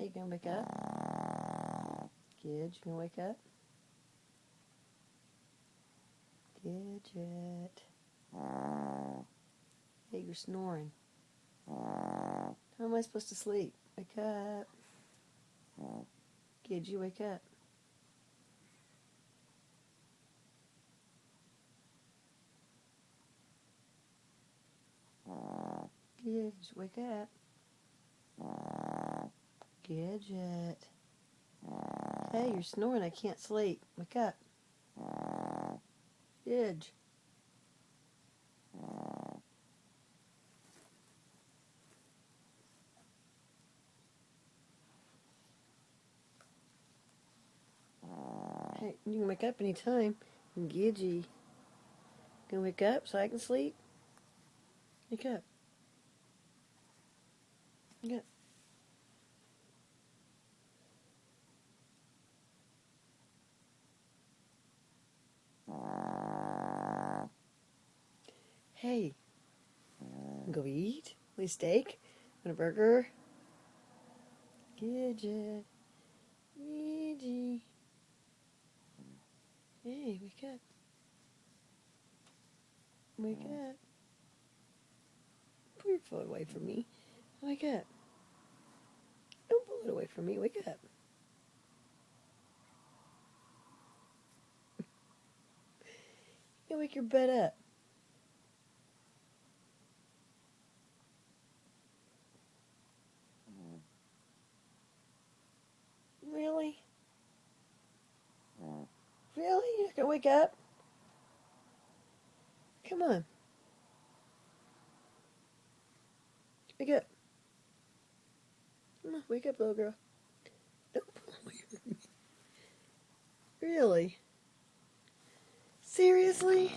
Hey, you gonna wake up? Gidget, you gonna wake up? Gidget. Hey, you're snoring. How am I supposed to sleep? Wake up. Gidget, wake up. Gidget, wake up. Gidget. Hey, you're snoring. I can't sleep. Wake up. Gidget. Hey, you can wake up anytime. Gidget. Gonna wake up so I can sleep? Wake up. Wake up. Hey, go eat? Want a steak? Want a burger? Gidget. Gidget. Hey, wake up. Wake up. Pull your phone away from me. Wake up. Don't pull it away from me. Wake up. You wake your butt up. Really? Really? You're not gonna wake up? Come on. Wake up. Come on, wake up, little girl. Don't pull away from me. Really? Seriously?